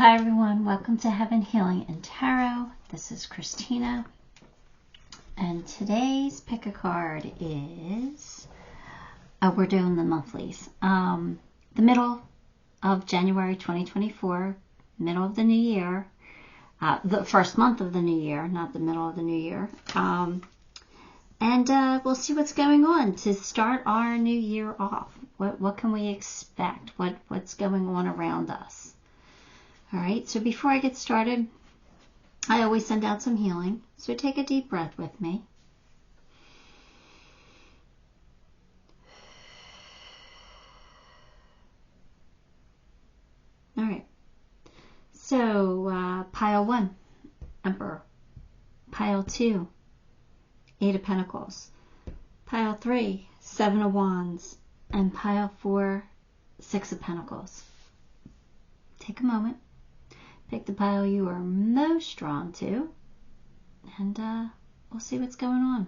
Hi everyone, welcome to Heaven Healing and Tarot. This is Christina, and today's pick a card is, we're doing the monthlies. The middle of January 2024, middle of the new year, the first month of the new year, not the middle of the new year. And we'll see what's going on to start our new year off. What can we expect? What's going on around us? All right, so before I get started, I always send out some healing. So take a deep breath with me. All right, so pile 1, Emperor. Pile 2, 8 of Pentacles. Pile 3, 7 of Wands. And pile 4, 6 of Pentacles. Take a moment. Pick the pile you are most drawn to, and we'll see what's going on.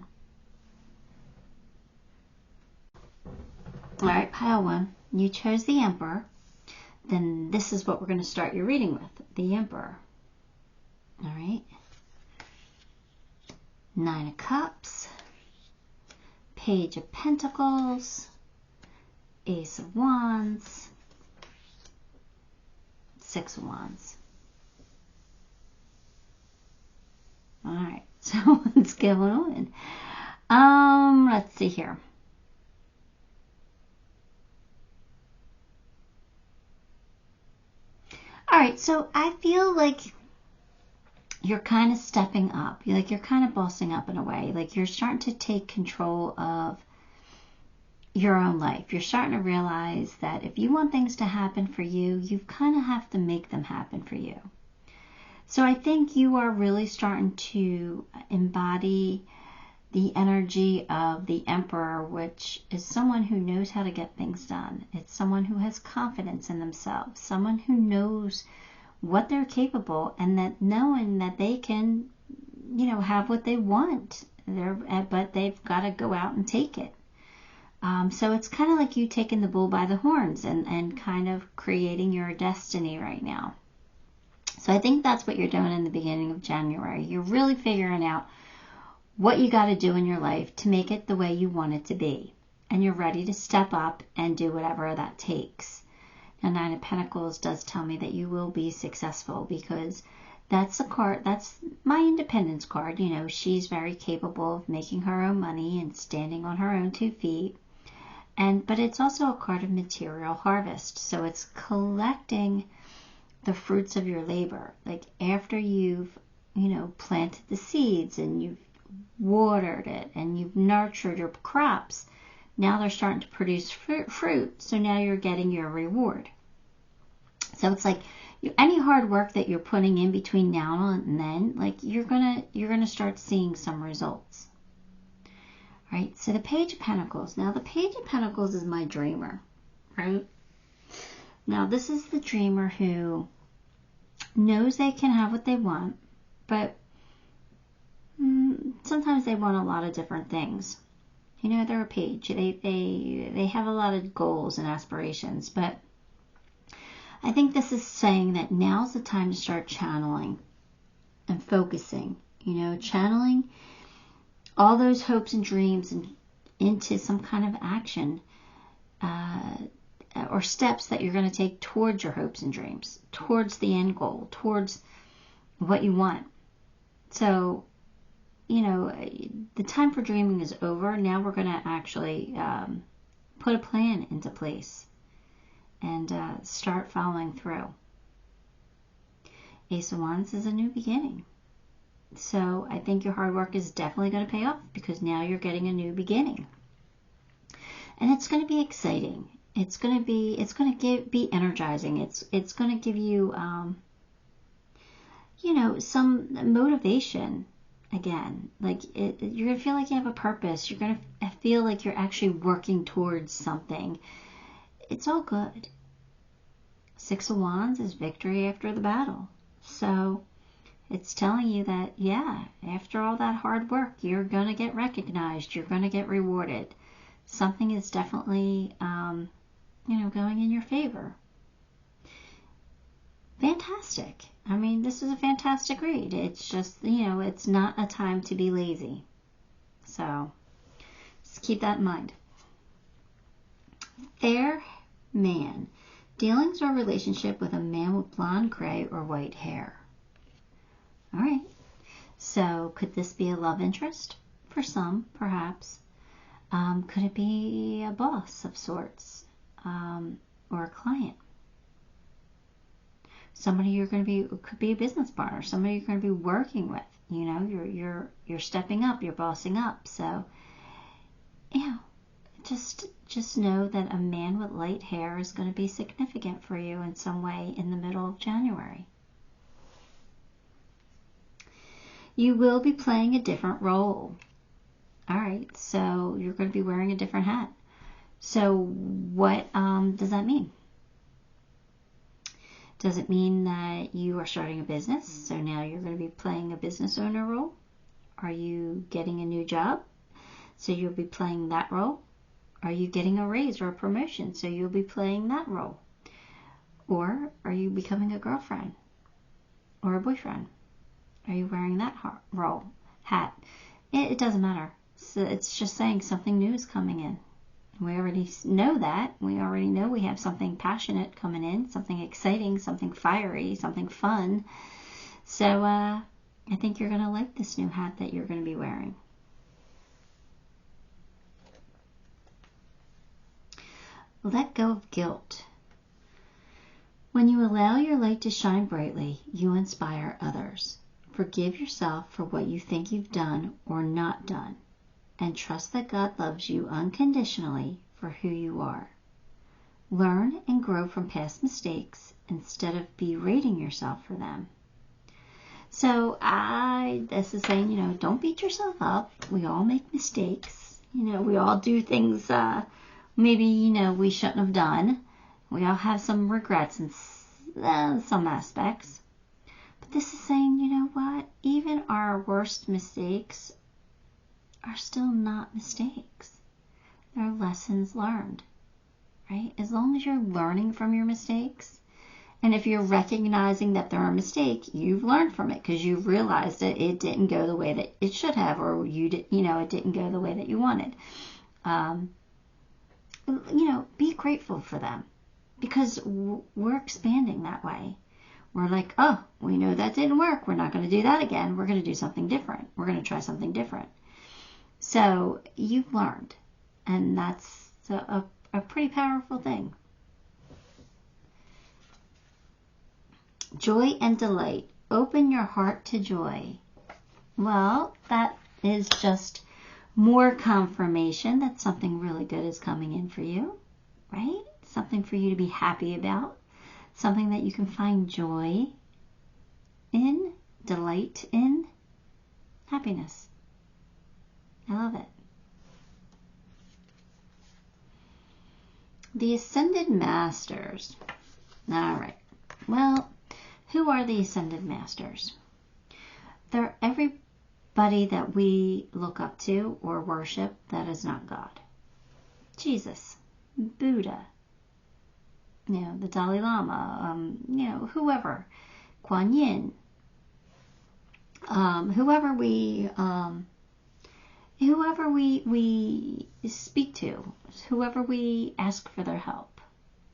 All right, pile 1, you chose the Emperor. Then this is what we're going to start your reading with, the Emperor. All right. 9 of Cups, Page of Pentacles, Ace of Wands, 6 of Wands. All right, so what's going on? Let's see here. All right, so I feel like you're kind of stepping up. You're kind of bossing up in a way. Like you're starting to take control of your own life. You're starting to realize that if you want things to happen for you, you kind of have to make them happen for you. So I think you are really starting to embody the energy of the Emperor, which is someone who knows how to get things done. It's someone who has confidence in themselves, someone who knows what they're capable, and that knowing that they can, have what they want, but they've got to go out and take it. So it's kind of like you taking the bull by the horns and kind of creating your destiny right now. So I think that's what you're doing in the beginning of January. You're really figuring out what you got to do in your life to make it the way you want it to be. And you're ready to step up and do whatever that takes. Now, 9 of Pentacles does tell me that you will be successful, because that's a card, that's my independence card. She's very capable of making her own money and standing on her own 2 feet. But it's also a card of material harvest. So it's collecting the fruits of your labor. Like after you've, planted the seeds and you've watered it and you've nurtured your crops, now they're starting to produce fruit. So now you're getting your reward. So it's like any hard work that you're putting in between now and then, like you're gonna start seeing some results. Right? So the Page of Pentacles. Now the Page of Pentacles is my dreamer, right? Now this is the dreamer who knows they can have what they want, but sometimes they want a lot of different things. They're a page. They have a lot of goals and aspirations, but I think this is saying that now's the time to start channeling and focusing. Channeling all those hopes and dreams into some kind of action or steps that you're going to take towards your hopes and dreams, towards the end goal, towards what you want. So, the time for dreaming is over. Now we're going to actually put a plan into place and start following through. Ace of Wands is a new beginning. So I think your hard work is definitely going to pay off, because now you're getting a new beginning. And it's going to be exciting. It's going to be energizing. It's going to give you, some motivation again. Like you're going to feel like you have a purpose. You're going to feel like you're actually working towards something. It's all good. 6 of Wands is victory after the battle. So it's telling you that, yeah, after all that hard work, you're going to get recognized. You're going to get rewarded. Something is definitely, going in your favor. fantastic. I mean, this is a fantastic read. It's just, you know, it's not a time to be lazy. So, just keep that in mind. Fair man. Dealings or relationship with a man with blonde, gray, or white hair. All right. So, could this be a love interest? For some, perhaps. Could it be a boss of sorts? Or a client? Somebody you're going to be, could be a business partner, somebody you're going to be working with. You know, you're stepping up, you're bossing up. So, you know, just know that a man with light hair is going to be significant for you in some way in the middle of January. You will be playing a different role. All right, so you're going to be wearing a different hat. So what does that mean? Does it mean that you are starting a business? So now you're going to be playing a business owner role? Are you getting a new job? So you'll be playing that role? Are you getting a raise or a promotion? So you'll be playing that role? Or are you becoming a girlfriend or a boyfriend? Are you wearing that hat? It doesn't matter. So it's just saying something new is coming in. We already know that. We already know we have something passionate coming in, something exciting, something fiery, something fun. So I think you're going to like this new hat that you're going to be wearing. Let go of guilt. When you allow your light to shine brightly, you inspire others. Forgive yourself for what you think you've done or not done, and trust that God loves you unconditionally for who you are. Learn and grow from past mistakes instead of berating yourself for them. So this is saying, you know, don't beat yourself up. We all make mistakes. You know, we all do things maybe, you know, we shouldn't have done. We all have some regrets in some aspects. But this is saying, you know what? Even our worst mistakes are still not mistakes. They're lessons learned, right? As long as you're learning from your mistakes, and if you're recognizing that they're a mistake, you've learned from it because you've realized that it didn't go the way that it should have, or it didn't go the way that you wanted. You know, be grateful for them, because we're expanding that way. We're like, oh, we know that didn't work. We're not going to do that again. We're going to do something different. We're going to try something different. So you've learned, and that's a pretty powerful thing. Joy and delight. Open your heart to joy. Well, that is just more confirmation that something really good is coming in for you, right? Something for you to be happy about. Something that you can find joy in, delight in, happiness. I love it. The Ascended Masters. All right. Well, who are the Ascended Masters? They're everybody that we look up to or worship that is not God. Jesus, Buddha, you know, the Dalai Lama, you know, whoever, Kuan Yin, whoever we speak to, whoever we ask for their help,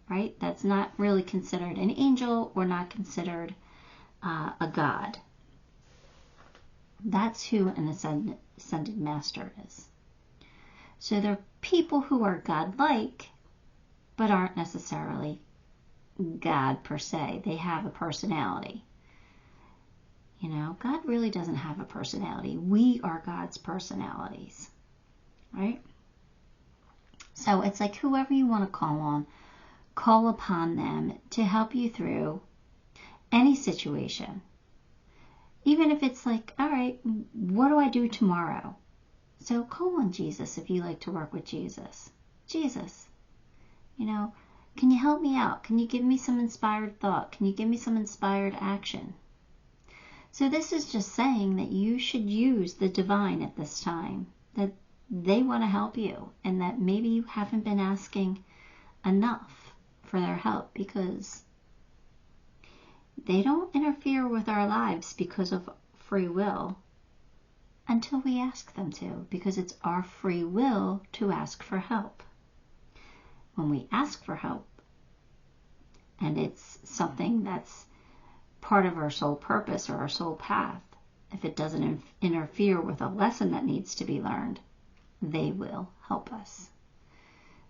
right? That's not really considered an angel or not considered a god. That's who an ascended master is. So they're people who are God-like, but aren't necessarily God per se. They have a personality. You know, God really doesn't have a personality. We are God's personalities, right? So it's like whoever you want to call on, call upon them to help you through any situation. Even if it's like, all right, what do I do tomorrow? So call on Jesus if you like to work with Jesus. Jesus, you know, can you help me out? Can you give me some inspired thought? Can you give me some inspired action? So this is just saying that you should use the divine at this time, that they want to help you, and that maybe you haven't been asking enough for their help because They don't interfere with our lives because of free will until we ask them to, because it's our free will to ask for help. When we ask for help, and it's something that's part of our soul purpose or our soul path, if it doesn't interfere with a lesson that needs to be learned, they will help us.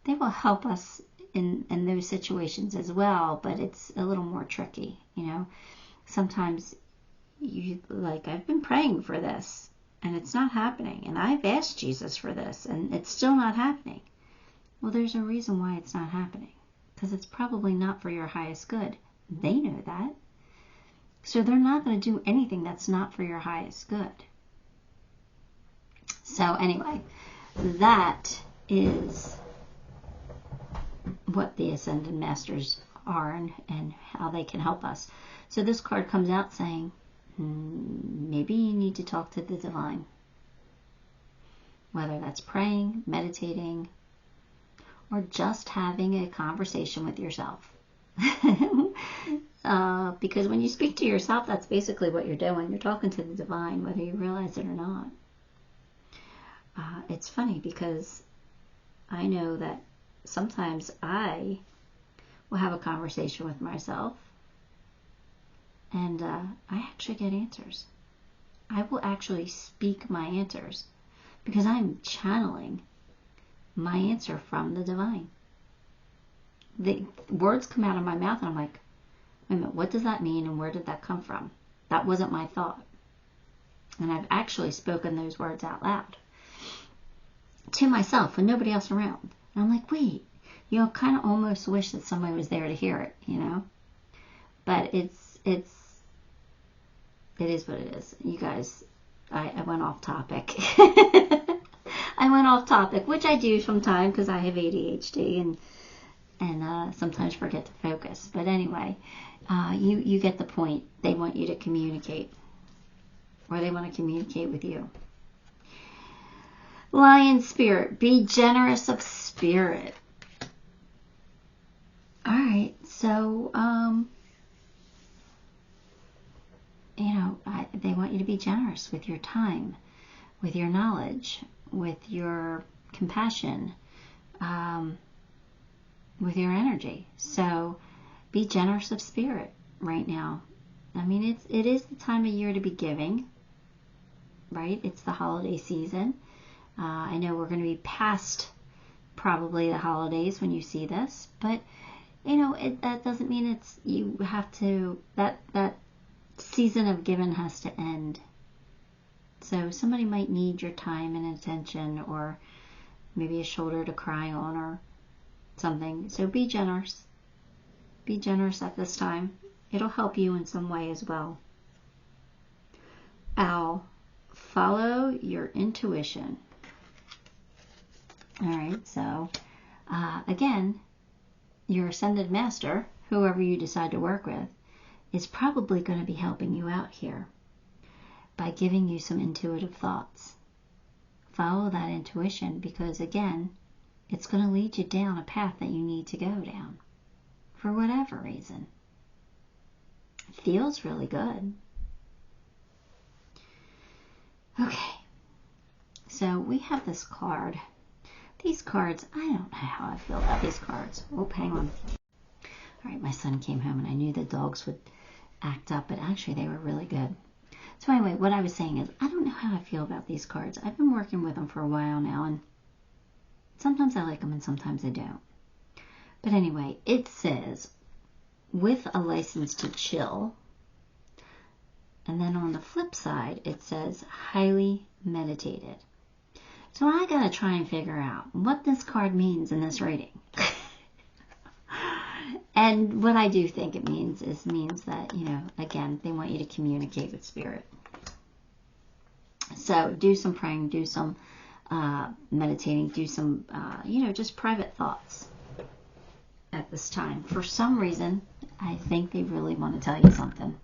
They will help us in those situations as well, but it's a little more tricky, you know. Sometimes I've been praying for this and it's not happening, and I've asked Jesus for this and it's still not happening. Well, there's a reason why it's not happening, because it's probably not for your highest good. They know that. So they're not going to do anything that's not for your highest good. So anyway, that is what the Ascended Masters are and how they can help us. So this card comes out saying, maybe you need to talk to the divine. Whether that's praying, meditating, or just having a conversation with yourself. Because when you speak to yourself, that's basically what you're doing. You're talking to the divine, whether you realize it or not. It's funny because I know that sometimes I will have a conversation with myself and I actually get answers. I will actually speak my answers because I'm channeling my answer from the divine. The words come out of my mouth and I'm like, wait a minute, what does that mean and where did that come from? That wasn't my thought. And I've actually spoken those words out loud to myself with nobody else around. And I'm like, wait, you know, kind of almost wish that somebody was there to hear it, you know? But it is what it is. You guys, I went off topic. I went off topic, which I do sometimes because I have ADHD and sometimes forget to focus. But anyway, you get the point. They want you to communicate, or they want to communicate with you. Lion spirit, be generous of spirit. All right, so you know, they want you to be generous with your time, with your knowledge, with your compassion, with your energy. So be generous of spirit right now. I mean, it is the time of year to be giving, right? It's the holiday season. I know we're going to be past probably the holidays when you see this, but you know, that doesn't mean you have to, that season of giving has to end. So somebody might need your time and attention, or maybe a shoulder to cry on or something. So be generous. Be generous at this time. It'll help you in some way as well. Owl, follow your intuition. All right, so again, your Ascended Master, whoever you decide to work with, is probably going to be helping you out here by giving you some intuitive thoughts. Follow that intuition because, again, it's going to lead you down a path that you need to go down for whatever reason. It feels really good. Okay, so we have this card. These cards, I don't know how I feel about these cards. Oh, hang on. All right, my son came home and I knew the dogs would act up, but actually they were really good. So anyway, what I was saying is, I don't know how I feel about these cards. I've been working with them for a while now, and sometimes I like them and sometimes I don't. But anyway, it says, with a license to chill. And then on the flip side, it says, highly meditated. So I got to try and figure out what this card means in this reading. And what I do think it means that, you know, again, they want you to communicate with spirit. So do some praying, do some meditating, do some, you know, just private thoughts at this time. For some reason, I think they really want to tell you something.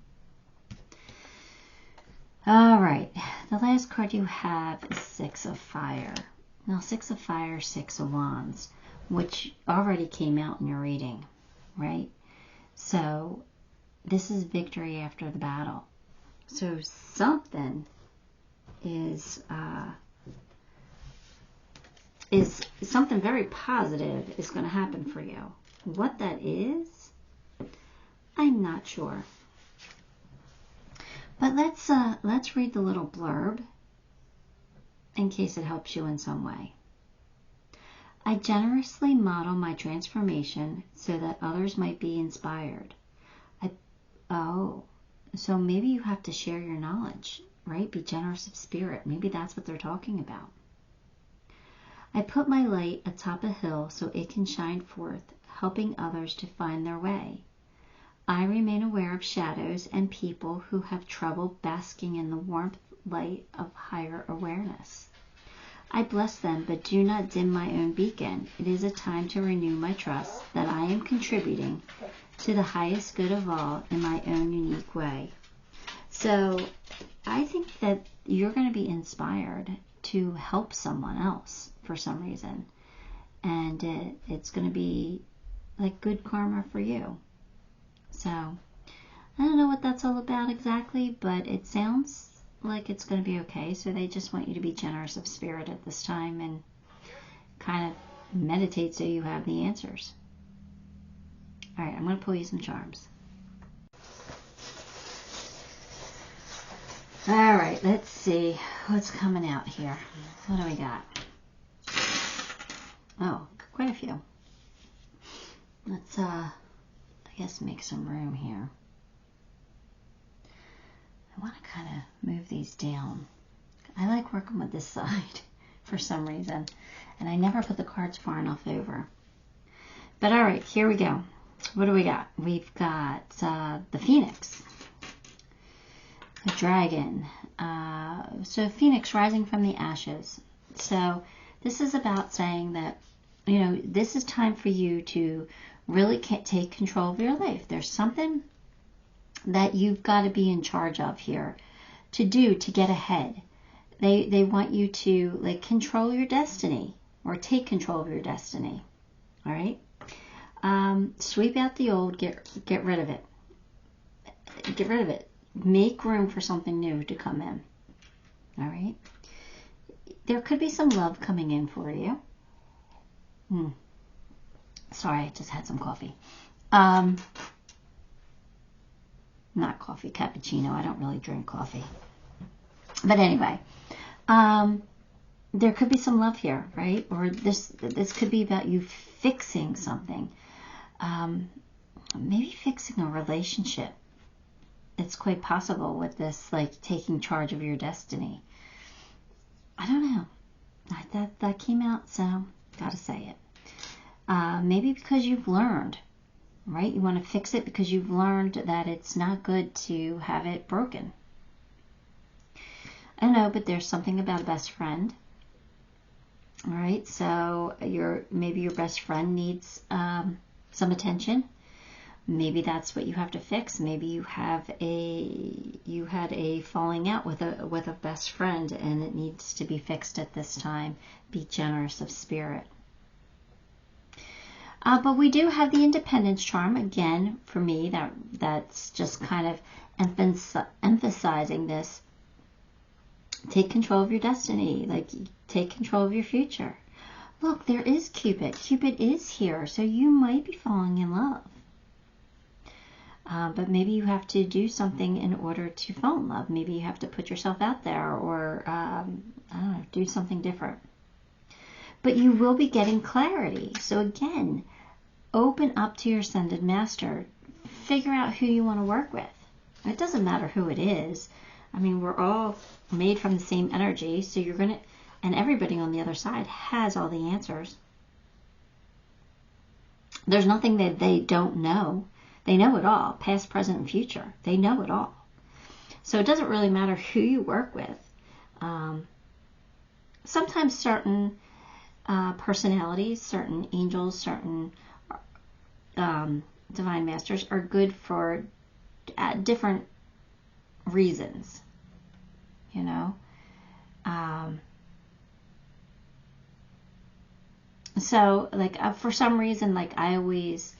All right, the last card you have is Six of Fire. Now, Six of Fire, Six of Wands, which already came out in your reading, right? So this is victory after the battle. So something is something very positive is going to happen for you. What that is, I'm not sure. But let's read the little blurb in case it helps you in some way. I generously model my transformation so that others might be inspired. So maybe you have to share your knowledge, right? Be generous of spirit. Maybe that's what they're talking about. I put my light atop a hill so it can shine forth, helping others to find their way. I remain aware of shadows and people who have trouble basking in the warmth light of higher awareness. I bless them, but do not dim my own beacon. It is a time to renew my trust that I am contributing to the highest good of all in my own unique way. So I think that you're going to be inspired to help someone else for some reason. And it's going to be like good karma for you. So I don't know what that's all about exactly, but it sounds like it's going to be okay. So they just want you to be generous of spirit at this time and kind of meditate so you have the answers. All right, I'm going to pull you some charms. All right, let's see what's coming out here. What do we got? Oh, quite a few. Let's, I guess, make some room here. I want to kind of move these down. I like working with this side for some reason, and I never put the cards far enough over. But all right, here we go. What do we got? We've got the Phoenix, the Dragon. So Phoenix rising from the ashes. So this is about saying that, you know, this is time for you to really take control of your life. There's something that you've got to be in charge of here to do to get ahead. They want you to like control your destiny or take control of your destiny. All right. Sweep out the old, get rid of it. Get rid of it. Make room for something new to come in. All right. There could be some love coming in for you. Sorry, I just had some coffee. Not coffee, cappuccino. I don't really drink coffee. But anyway, there could be some love here, right? Or this could be about you fixing something. Maybe fixing a relationship. It's quite possible with this, like taking charge of your destiny. I don't know. That came out, so gotta say it. Maybe because you've learned, right? You want to fix it because you've learned that it's not good to have it broken. I don't know, but there's something about a best friend. All right, so maybe your best friend needs some attention. Maybe that's what you have to fix. Maybe you had a falling out with a best friend and it needs to be fixed at this time. Be generous of spirit. But we do have the Independence charm again. For me, that's just kind of emphasizing this. Take control of your destiny. Like take control of your future. Look, there is Cupid. Cupid is here, so you might be falling in love. But maybe you have to do something in order to fall in love. Maybe you have to put yourself out there or, I don't know, do something different. But you will be getting clarity. So again, open up to your Ascended Master. Figure out who you want to work with. It doesn't matter who it is. I mean, we're all made from the same energy. So you're going to, and everybody on the other side has all the answers. There's nothing that they don't know. They know it all, past, present, and future. They know it all. So it doesn't really matter who you work with. Sometimes certain personalities, certain angels, certain divine masters are good for different reasons, you know. So, like, for some reason, like, I always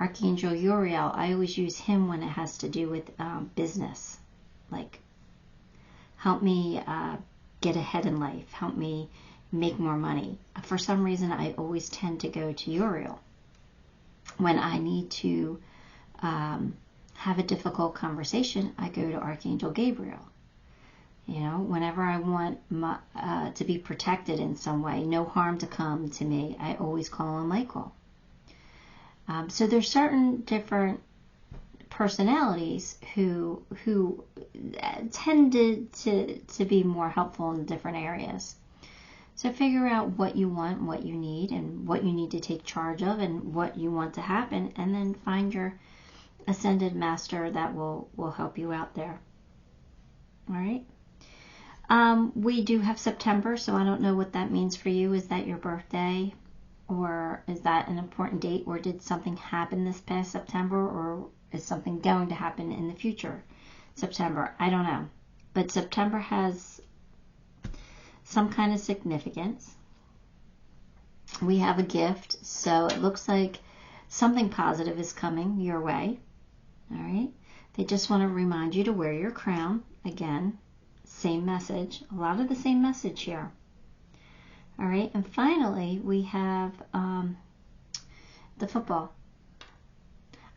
Archangel Uriel, I always use him when it has to do with business. Like, help me get ahead in life. Help me make more money. For some reason, I always tend to go to Uriel. When I need to have a difficult conversation, I go to Archangel Gabriel. You know, whenever I want to be protected in some way, no harm to come to me, I always call on Michael. So there's certain different personalities who tended to be more helpful in different areas. So figure out what you want, what you need, and what you need to take charge of, and what you want to happen, and then find your ascended master that will help you out there. All right. We do have September, so I don't know what that means for you. Is that your birthday? Or is that an important date? Or did something happen this past September? Or is something going to happen in the future September? I don't know. But September has some kind of significance. We have a gift, so it looks like something positive is coming your way. All right. They just want to remind you to wear your crown. Again, same message. A lot of the same message here. All right. And finally, we have the football.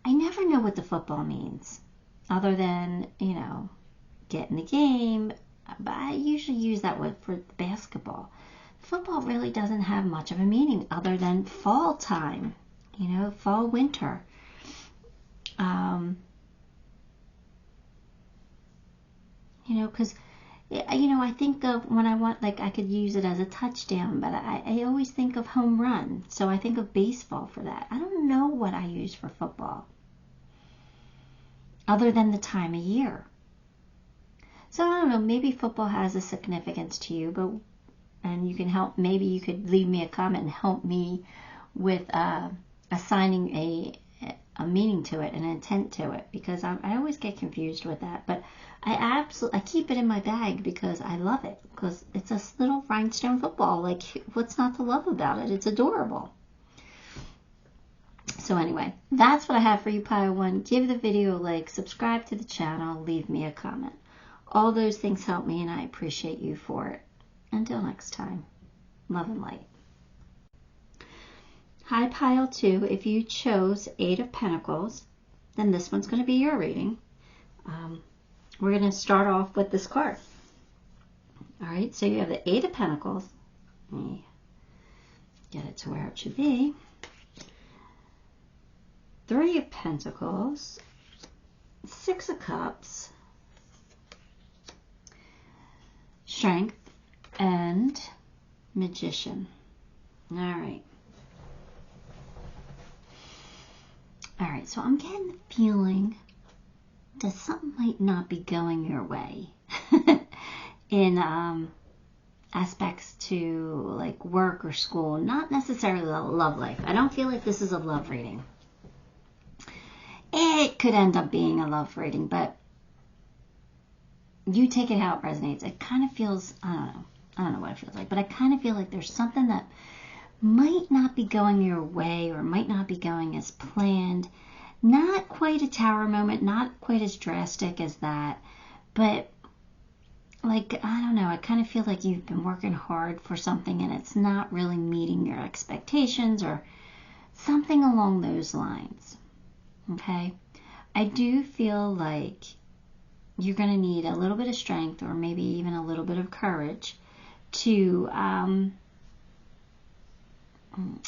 I never know what the football means other than, you know, get in the game. But I usually use that word for basketball. Football really doesn't have much of a meaning other than fall time, you know, fall, winter. You know, because, you know, I think of when I want, like, I could use it as a touchdown, but I always think of home run. So I think of baseball for that. I don't know what I use for football other than the time of year. So I don't know, maybe football has a significance to you, and you can help, maybe you could leave me a comment and help me with assigning a meaning to it, an intent to it, because I always get confused with that. But I keep it in my bag because I love it, because it's a little rhinestone football. Like, what's not to love about it? It's adorable. So anyway, that's what I have for you, Pile 1. Give the video a like, subscribe to the channel, leave me a comment. All those things help me, and I appreciate you for it. Until next time, love and light. Hi, Pile 2. If you chose 8 of Pentacles, then this one's going to be your reading. We're going to start off with this card. All right, so you have the 8 of Pentacles. Let me get it to where it should be. 3 of Pentacles, 6 of Cups, Strength, and Magician. All right. All right, so I'm getting the feeling that something might not be going your way in aspects to like work or school, not necessarily love life. I don't feel like this is a love reading. It could end up being a love reading, but you take it how it resonates. It kind of feels, I don't know what it feels like, but I kind of feel like there's something that might not be going your way or might not be going as planned. Not quite a tower moment, not quite as drastic as that, but like, I don't know, I kind of feel like you've been working hard for something and it's not really meeting your expectations or something along those lines. Okay? I do feel like you're going to need a little bit of strength or maybe even a little bit of courage to, I don't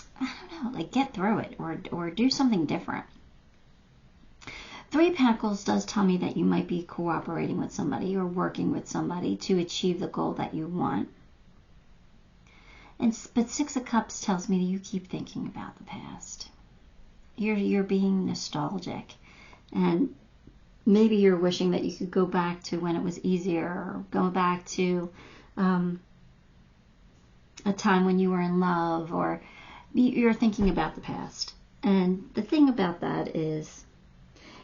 know, like get through it or do something different. 3 of Pentacles does tell me that you might be cooperating with somebody or working with somebody to achieve the goal that you want. But 6 of Cups tells me that you keep thinking about the past. You're being nostalgic, and maybe you're wishing that you could go back to when it was easier, or go back to a time when you were in love, or you're thinking about the past. And the thing about that is,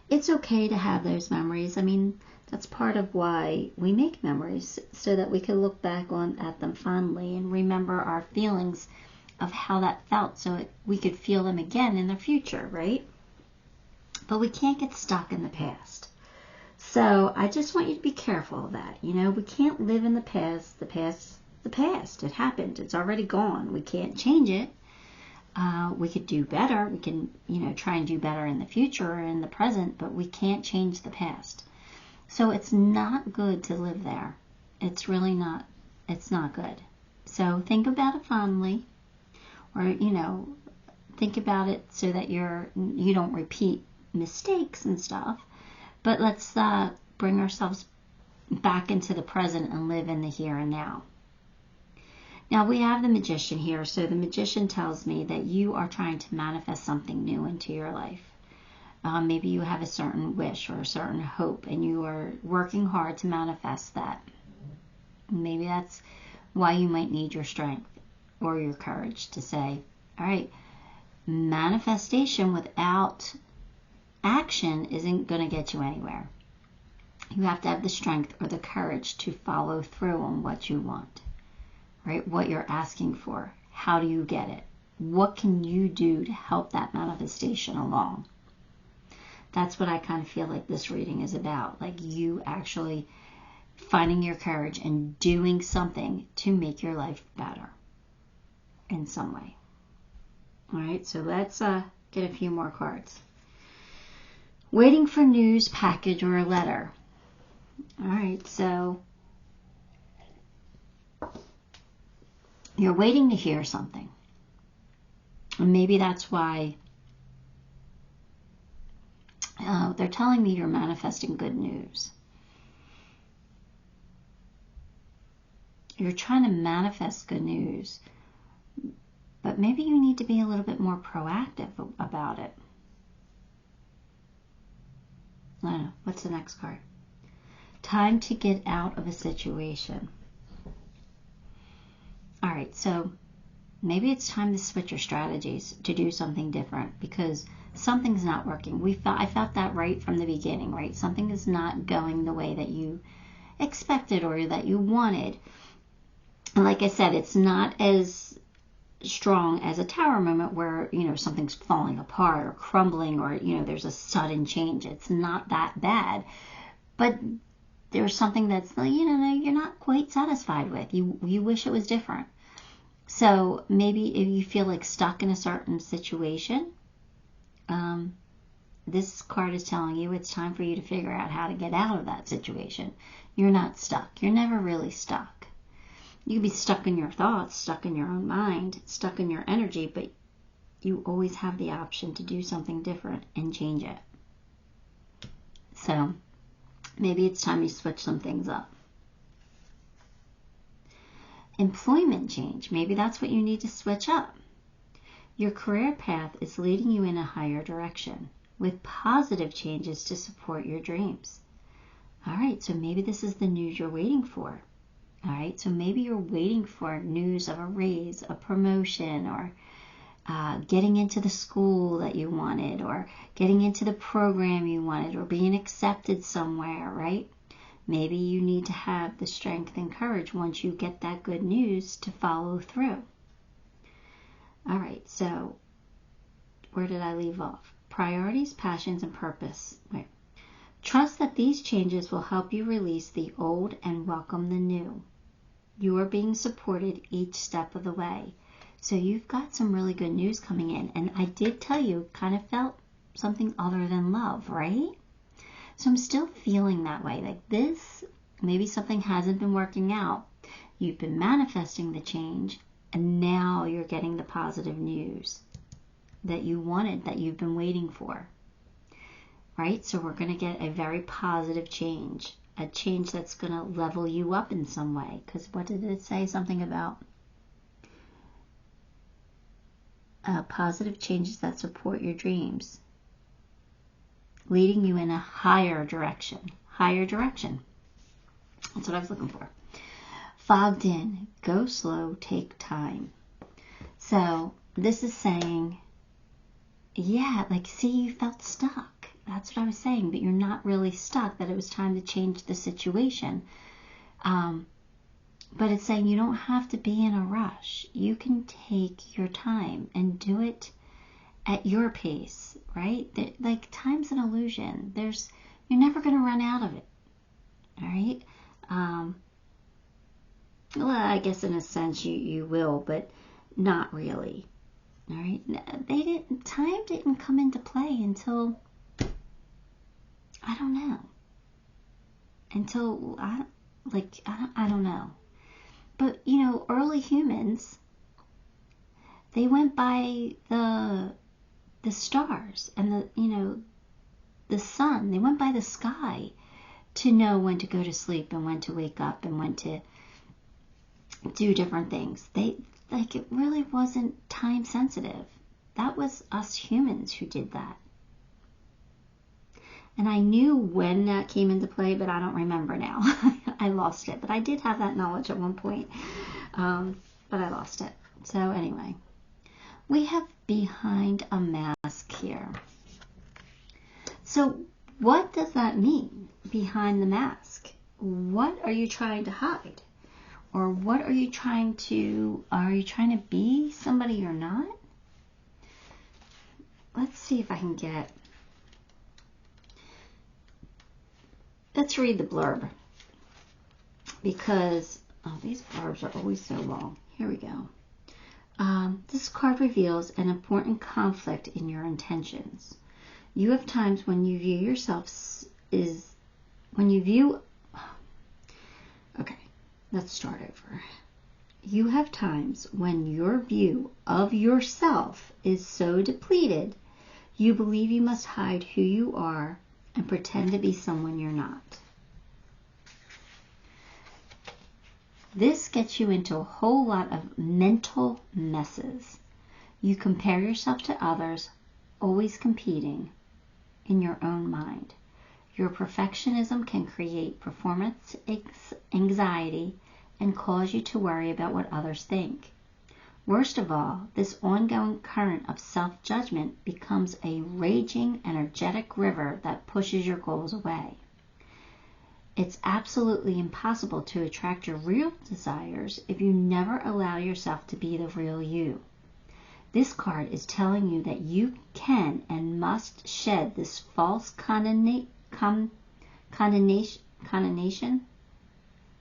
it's okay to have those memories. I mean, that's part of why we make memories, so that we can look back at them fondly and remember our feelings of how that felt, so we could feel them again in the future, right? But we can't get stuck in the past. So I just want you to be careful of that. You know, we can't live in the past. The past. It happened. It's already gone. We can't change it. We could do better. We can, you know, try and do better in the future or in the present, but we can't change the past. So it's not good to live there. It's really not. It's not good. So think about it fondly, or, you know, think about it so that you don't repeat mistakes and stuff. But let's bring ourselves back into the present and live in the here and now. Now we have the Magician here. So the Magician tells me that you are trying to manifest something new into your life. Maybe you have a certain wish or a certain hope, and you are working hard to manifest that. Maybe that's why you might need your strength or your courage to say, all right, manifestation without action isn't going to get you anywhere. You have to have the strength or the courage to follow through on what you want, right? What you're asking for. How do you get it? What can you do to help that manifestation along? That's what I kind of feel like this reading is about. Like you actually finding your courage and doing something to make your life better in some way. All right, so let's get a few more cards. Waiting for news, package, or a letter. All right, so you're waiting to hear something. And maybe that's why they're telling me you're manifesting good news. You're trying to manifest good news, but maybe you need to be a little bit more proactive about it. I don't know. What's the next card? Time to get out of a situation. All right, so maybe it's time to switch your strategies to do something different because something's not working. I felt that right from the beginning, right? Something is not going the way that you expected or that you wanted. And like I said, it's not as strong as a tower moment where, you know, something's falling apart or crumbling or, you know, there's a sudden change. It's not that bad. But there's something that's, you know, you're not quite satisfied with. You wish it was different. So maybe if you feel like stuck in a certain situation, this card is telling you it's time for you to figure out how to get out of that situation. You're not stuck. You're never really stuck. You can be stuck in your thoughts, stuck in your own mind, stuck in your energy, but you always have the option to do something different and change it. So maybe it's time you switch some things up. Employment change. Maybe that's what you need to switch up. Your career path is leading you in a higher direction with positive changes to support your dreams. All right, so maybe this is the news you're waiting for. All right, so maybe you're waiting for news of a raise, a promotion, or getting into the school that you wanted, or getting into the program you wanted, or being accepted somewhere, right? Maybe you need to have the strength and courage once you get that good news to follow through. All right, so where did I leave off? Priorities, passions, and purpose. Wait. Trust that these changes will help you release the old and welcome the new. You are being supported each step of the way. So you've got some really good news coming in. And I did tell you, kind of felt something other than love, right? So I'm still feeling that way. Like this, maybe something hasn't been working out. You've been manifesting the change, and now you're getting the positive news that you wanted, that you've been waiting for. Right? So we're going to get a very positive change. A change that's going to level you up in some way. Because what did it say? Something about positive changes that support your dreams. Leading you in a higher direction. Higher direction. That's what I was looking for. Fogged in. Go slow. Take time. So this is saying, yeah, like, see, you felt stuck. That's what I was saying, but you're not really stuck, that it was time to change the situation. But it's saying you don't have to be in a rush. You can take your time and do it at your pace, right? Like, time's an illusion. You're never going to run out of it. All right? Well, I guess in a sense you will, but not really. All right? Time didn't come into play until, I don't know. Until, I don't know. But, early humans, they went by the stars and the sun. They went by the sky to know when to go to sleep and when to wake up and when to do different things. It really wasn't time sensitive. That was us humans who did that. And I knew when that came into play, but I don't remember now. I lost it. But I did have that knowledge at one point. But I lost it. So anyway, we have behind a mask here. So what does that mean, behind the mask? What are you trying to hide? Or what are you trying to be somebody you're not? Let's see if I can get, let's read the blurb. Because, these blurbs are always so long. Here we go. This card reveals an important conflict in your intentions. You have times when you view yourself okay, let's start over. You have times when your view of yourself is so depleted, you believe you must hide who you are and pretend to be someone you're not. This gets you into a whole lot of mental messes. You compare yourself to others, always competing in your own mind. Your perfectionism can create performance anxiety and cause you to worry about what others think. Worst of all, this ongoing current of self-judgment becomes a raging, energetic river that pushes your goals away. It's absolutely impossible to attract your real desires if you never allow yourself to be the real you. This card is telling you that you can and must shed this false condemnation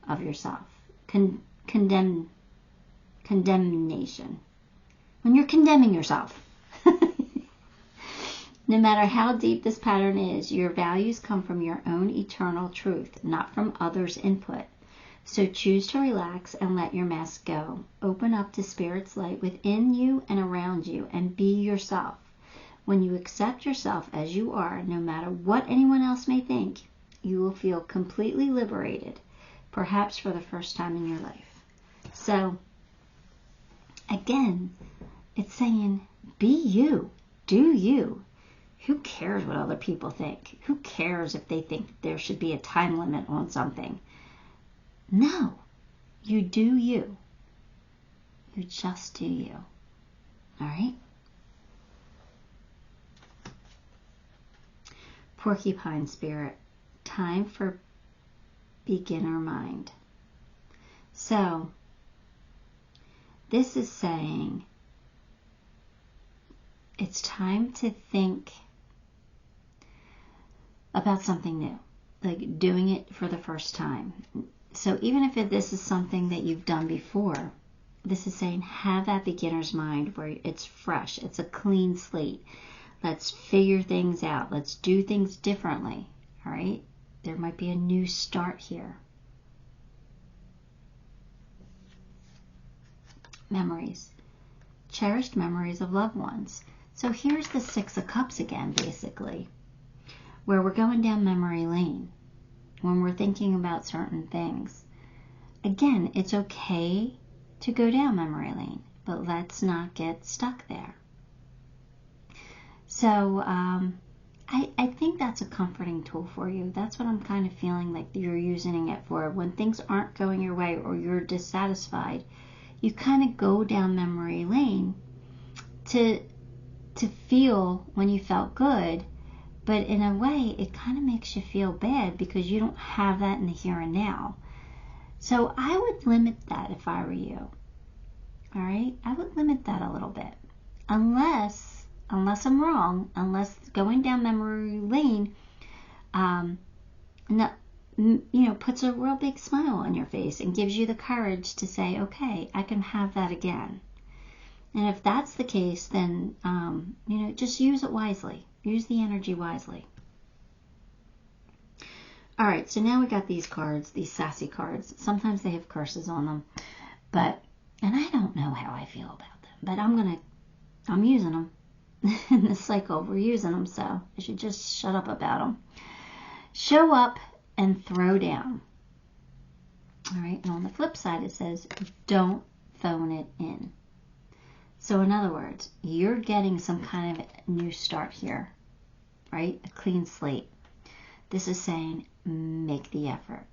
of yourself. Condemnation. When you're condemning yourself. No matter how deep this pattern is, your values come from your own eternal truth, not from others' input. So choose to relax and let your mask go. Open up to Spirit's light within you and around you and be yourself. When you accept yourself as you are, no matter what anyone else may think, you will feel completely liberated, perhaps for the first time in your life. So, again, it's saying, be you, do you. Who cares what other people think? Who cares if they think there should be a time limit on something? No, you do you. You just do you. All right? Porcupine spirit, time for beginner mind. So, this is saying it's time to think about something new, like doing it for the first time. So even if this is something that you've done before, this is saying have that beginner's mind where it's fresh, it's a clean slate. Let's figure things out. Let's do things differently. All right? There might be a new start here. Memories. Cherished memories of loved ones. So here's the Six of Cups again, basically, where we're going down memory lane when we're thinking about certain things. Again, it's okay to go down memory lane, but let's not get stuck there. So I think that's a comforting tool for you. That's what I'm kind of feeling like you're using it for. When things aren't going your way or you're dissatisfied, you kind of go down memory lane to feel when you felt good, but in a way it kind of makes you feel bad because you don't have that in the here and now. So I would limit that if I were you. All right? I would limit that a little bit. Unless unless I'm wrong, unless going down memory lane, puts a real big smile on your face and gives you the courage to say, okay, I can have that again. And if that's the case, then, just use it wisely. Use the energy wisely. All right, so now we got these cards, these sassy cards. Sometimes they have curses on them, and I don't know how I feel about them, but I'm using them. In this cycle, we're using them, so I should just shut up about them. Show up and throw down. All right, and on the flip side, it says, don't phone it in. So in other words, you're getting some kind of new start here, right? A clean slate. This is saying, make the effort,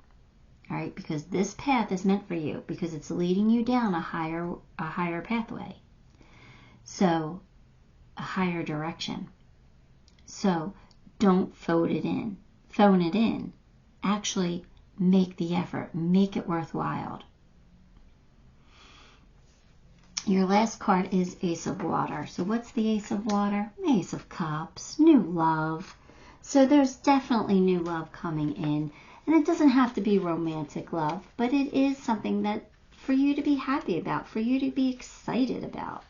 all right? Because this path is meant for you, because it's leading you down a higher pathway. So, a higher direction. So, don't phone it in. Phone it in. Actually, make the effort. Make it worthwhile. Your last card is Ace of Water. So what's the Ace of Water? Ace of Cups. New love. So there's definitely new love coming in. And it doesn't have to be romantic love, but it is something that for you to be happy about, for you to be excited about.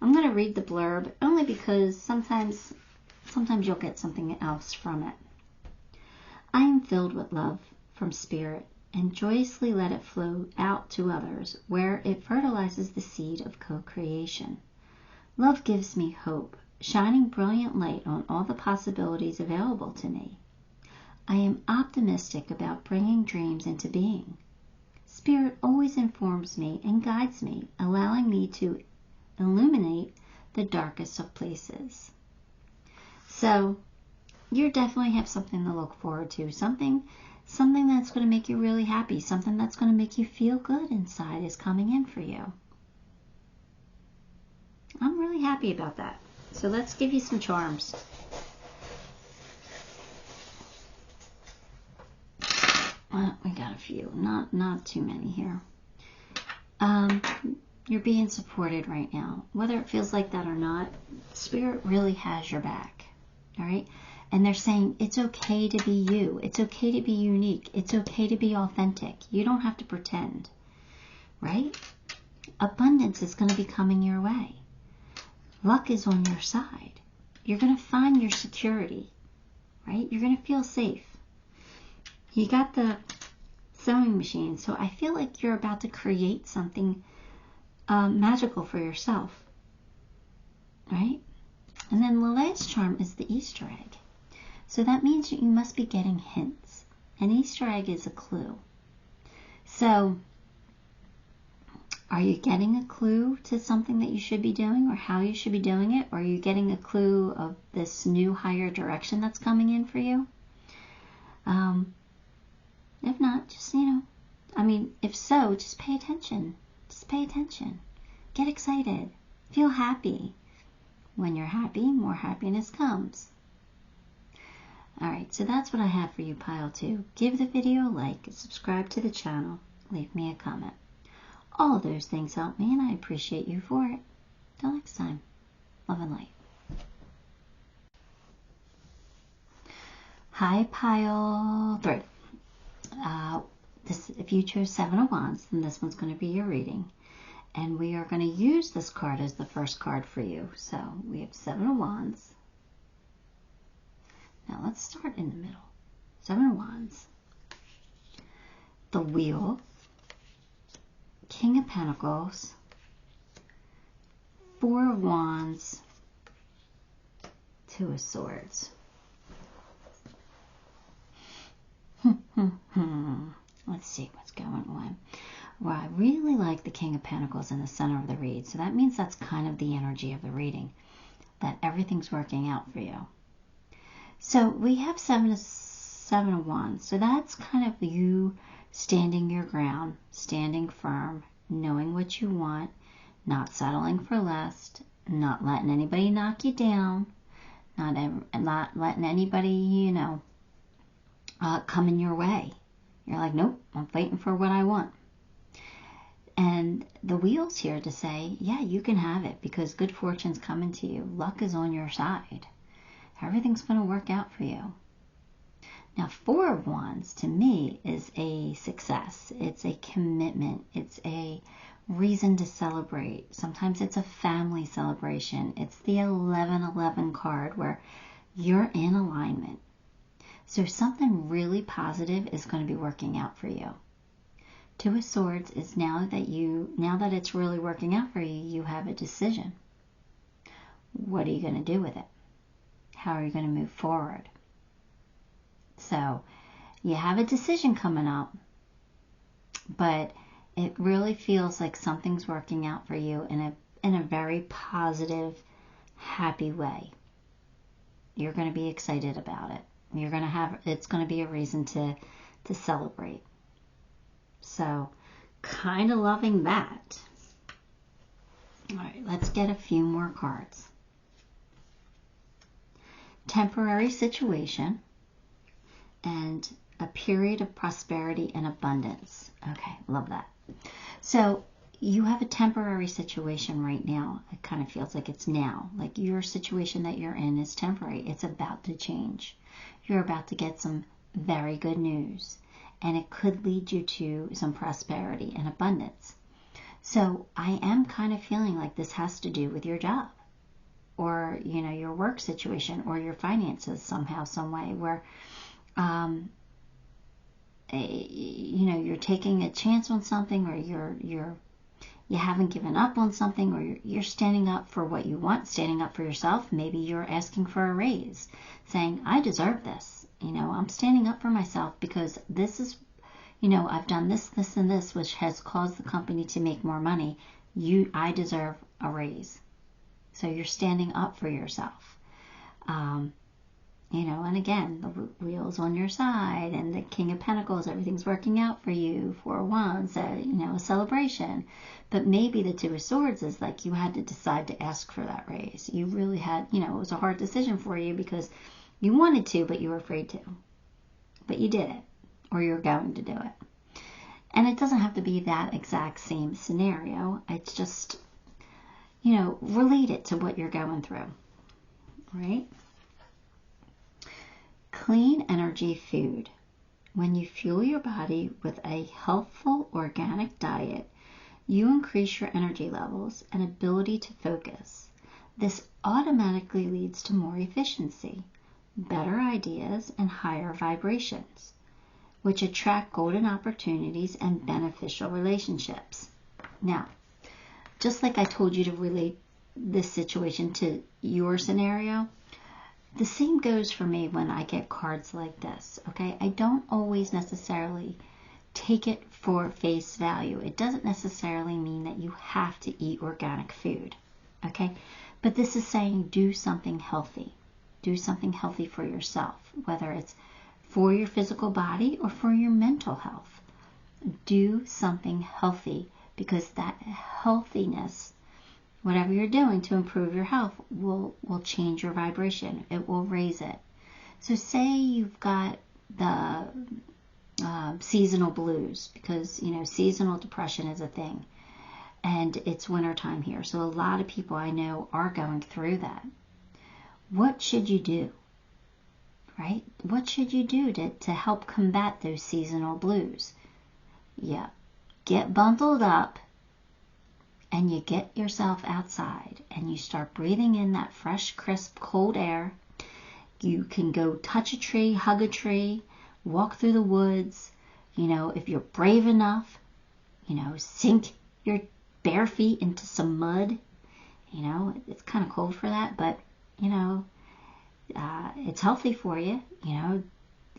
I'm going to read the blurb only because sometimes you'll get something else from it. I am filled with love from Spirit, and joyously let it flow out to others, where it fertilizes the seed of co-creation. Love gives me hope, shining brilliant light on all the possibilities available to me. I am optimistic about bringing dreams into being. Spirit always informs me and guides me, allowing me to illuminate the darkest of places. So, you definitely have something to look forward to, something that's going to make you really happy, something that's going to make you feel good inside is coming in for you. I'm really happy about that. So let's give you some charms. We got a few, not too many here. You're being supported right now. Whether it feels like that or not, Spirit really has your back. All right? And they're saying it's okay to be you. It's okay to be unique. It's okay to be authentic. You don't have to pretend. Right? Abundance is going to be coming your way. Luck is on your side. You're going to find your security. Right? You're going to feel safe. You got the sewing machine, so I feel like you're about to create something magical for yourself. Right? And then the last charm is the Easter egg. So that means you must be getting hints. An Easter egg is a clue. So, are you getting a clue to something that you should be doing or how you should be doing it? Or are you getting a clue of this new higher direction that's coming in for you? If not, just, if so, just pay attention. Just pay attention. Get excited. Feel happy. When you're happy, more happiness comes. Alright, so that's what I have for you, Pile 2. Give the video a like, subscribe to the channel, leave me a comment. All of those things help me, and I appreciate you for it. Till next time, love and light. Hi, Pile 3. If you chose 7 of Wands, then this one's going to be your reading. And we are going to use this card as the first card for you. So we have 7 of Wands. Now let's start in the middle. 7 of Wands. The Wheel. King of Pentacles. 4 of Wands. 2 of Swords. Let's see what's going on. Well, I really like the King of Pentacles in the center of the read. So that means that's kind of the energy of the reading. That everything's working out for you. So we have 7 of Wands. So that's kind of you standing your ground, standing firm, knowing what you want, not settling for less, not letting anybody knock you down, not letting anybody, come in your way. You're like, nope, I'm fighting for what I want. And the wheel's here to say, yeah, you can have it because good fortune's coming to you. Luck is on your side. Everything's going to work out for you. Now, 4 of Wands to me is a success. It's a commitment. It's a reason to celebrate. Sometimes it's a family celebration. It's the 1111 card where you're in alignment. So something really positive is going to be working out for you. 2 of Swords is now that it's really working out for you, you have a decision. What are you going to do with it? How are you going to move forward? So you have a decision coming up, but it really feels like something's working out for you in a very positive, happy way. You're going to be excited about it. It's going to be a reason to celebrate. So kind of loving that. All right, let's get a few more cards. Temporary situation and a period of prosperity and abundance. Okay, love that. So you have a temporary situation right now. It kind of feels like it's now. Like your situation that you're in is temporary. It's about to change. You're about to get some very good news. And it could lead you to some prosperity and abundance. So I am kind of feeling like this has to do with your job. Or, your work situation or your finances somehow, some way where, you're taking a chance on something, or you haven't given up on something, or you're standing up for what you want, standing up for yourself. Maybe you're asking for a raise, saying, I deserve this. I'm standing up for myself because this is, I've done this, this, and this, which has caused the company to make more money. I deserve a raise. So you're standing up for yourself. And again, the wheel's on your side, and the King of Pentacles, everything's working out for you. 4 of Wands, a celebration. But maybe the 2 of Swords is like you had to decide to ask for that raise. You really had, it was a hard decision for you because you wanted to, but you were afraid to. But you did it, or you're going to do it. And it doesn't have to be that exact same scenario. It's just, relate it to what you're going through, right? Clean energy food. When you fuel your body with a healthful organic diet, you increase your energy levels and ability to focus. This automatically leads to more efficiency, better ideas, and higher vibrations, which attract golden opportunities and beneficial relationships. Now, just like I told you to relate this situation to your scenario, the same goes for me when I get cards like this, okay? I don't always necessarily take it for face value. It doesn't necessarily mean that you have to eat organic food, okay? But this is saying do something healthy. Do something healthy for yourself, whether it's for your physical body or for your mental health. Do something healthy, because that healthiness, whatever you're doing to improve your health, will change your vibration. It will raise it. So say you've got the seasonal blues, because, seasonal depression is a thing. And it's wintertime here. So a lot of people I know are going through that. What should you do? Right? What should you do to help combat those seasonal blues? Yeah. Get bundled up and you get yourself outside and you start breathing in that fresh, crisp, cold air. You can go touch a tree, hug a tree, walk through the woods. If you're brave enough, sink your bare feet into some mud. It's kind of cold for that, but, it's healthy for you,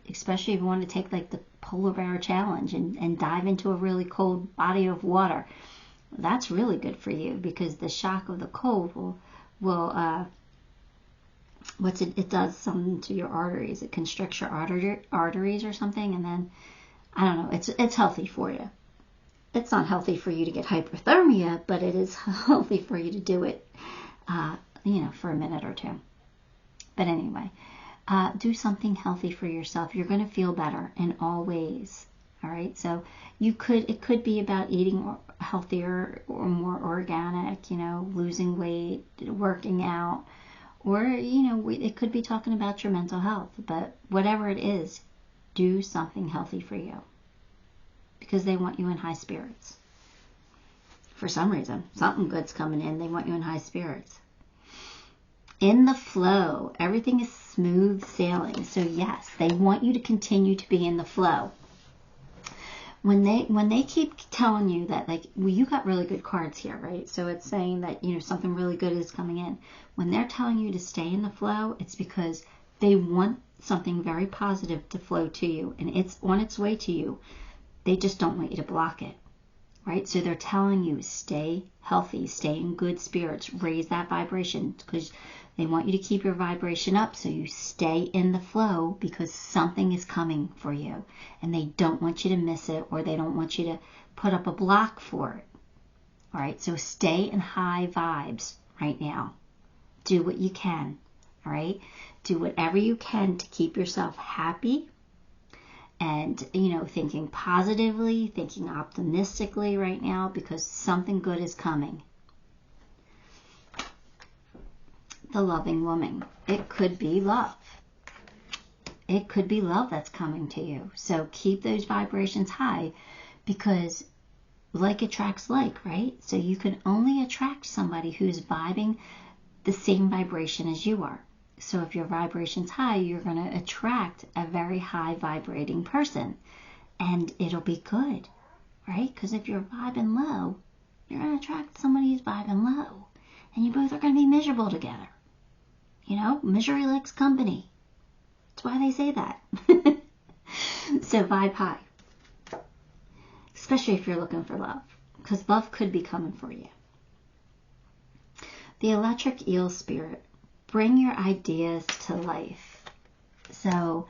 especially if you want to take like the polar bear challenge and dive into a really cold body of water. That's really good for you, because the shock of the cold will it does something to your arteries. It constricts your arteries or something, and then I don't know, it's healthy for you. It's not healthy for you to get hypothermia, but it is healthy for you to do it for a minute or two. But anyway, do something healthy for yourself. You're going to feel better in all ways. All right. So it could be about eating healthier or more organic, you know, losing weight, working out, or, you know, it could be talking about your mental health. But whatever it is, do something healthy for you, because they want you in high spirits. For some reason, something good's coming in. They want you in high spirits. In the flow, everything is smooth sailing. So yes, they want you to continue to be in the flow. When they keep telling you that, like, well, you got really good cards here, right? So it's saying that, you know, something really good is coming in. When they're telling you to stay in the flow, it's because they want something very positive to flow to you, and it's on its way to you. They just don't want you to block it, right? So they're telling you, stay healthy, stay in good spirits, raise that vibration, because they want you to keep your vibration up so you stay in the flow, because something is coming for you and they don't want you to miss it, or they don't want you to put up a block for it. All right, so stay in high vibes right now. Do what you can. All right, do whatever you can to keep yourself happy and, you know, thinking positively, thinking optimistically right now, because something good is coming. The loving woman. It could be love. It could be love that's coming to you. So keep those vibrations high, because like attracts like, right? So you can only attract somebody who's vibing the same vibration as you are. So if your vibration's high, you're going to attract a very high vibrating person, and it'll be good, right? Because if you're vibing low, you're going to attract somebody who's vibing low, and you both are going to be miserable together. You know, misery likes company. That's why they say that. So vibe high. Especially if you're looking for love, because love could be coming for you. The electric eel spirit. Bring your ideas to life. So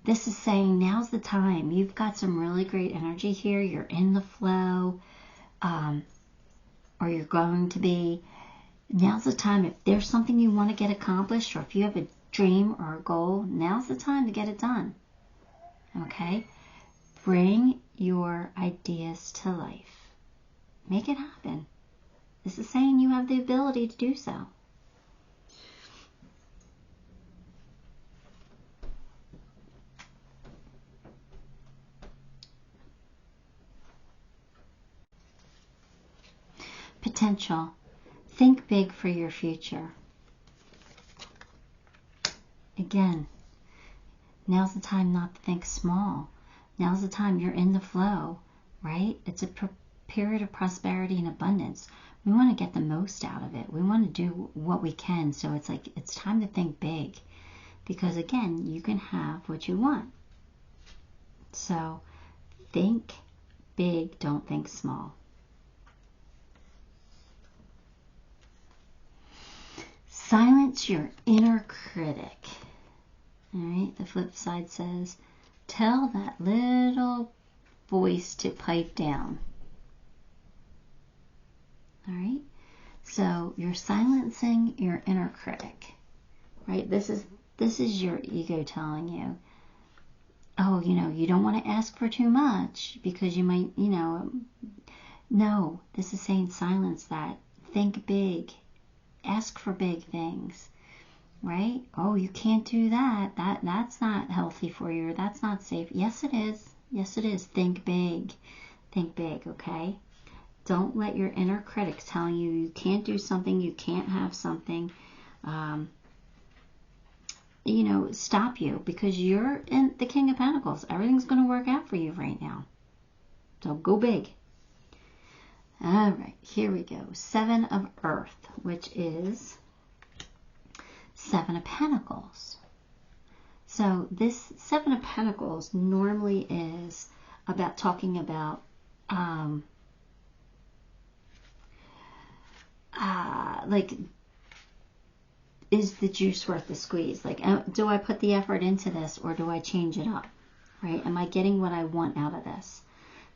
this is saying now's the time. You've got some really great energy here. You're in the flow, or you're going to be. Now's the time. If there's something you want to get accomplished, or if you have a dream or a goal, now's the time to get it done. Okay? Bring your ideas to life. Make it happen. This is saying you have the ability to do so. Potential. Think big for your future. Again, now's the time not to think small. Now's the time you're in the flow, right? It's a period of prosperity and abundance. We want to get the most out of it. We want to do what we can. So it's like, it's time to think big, because again, you can have what you want. So think big, don't think small. Silence your inner critic. All right, the flip side says, tell that little voice to pipe down. All right, so you're silencing your inner critic, right? This is your ego telling you, oh, you know, you don't want to ask for too much because you might, you know, no, this is saying silence that. Think big. Ask for big things, right? Oh, you can't do that. That's not healthy for you. Or that's not safe. Yes, it is. Yes, it is. Think big. Think big, okay? Don't let your inner critics telling you you can't do something, you can't have something, you know, stop you, because you're in the King of Pentacles. Everything's going to work out for you right now. So go big. All right, here we go. 7 of Earth, which is 7 of Pentacles. So this 7 of Pentacles normally is about talking about like, is the juice worth the squeeze? Like, do I put the effort into this, or do I change it up? Right? Am I getting what I want out of this?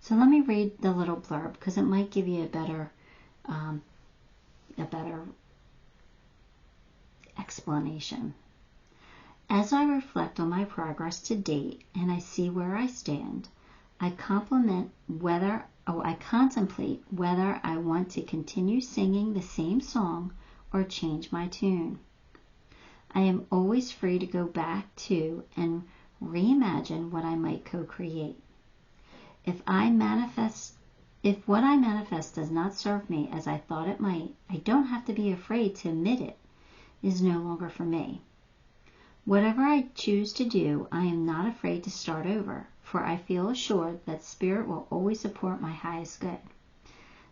So let me read the little blurb, because it might give you a better explanation. As I reflect on my progress to date and I see where I stand, I contemplate whether I want to continue singing the same song or change my tune. I am always free to go back to and reimagine what I might co-create. If what I manifest does not serve me as I thought it might, I don't have to be afraid to admit it is no longer for me. Whatever I choose to do, I am not afraid to start over, for I feel assured that Spirit will always support my highest good.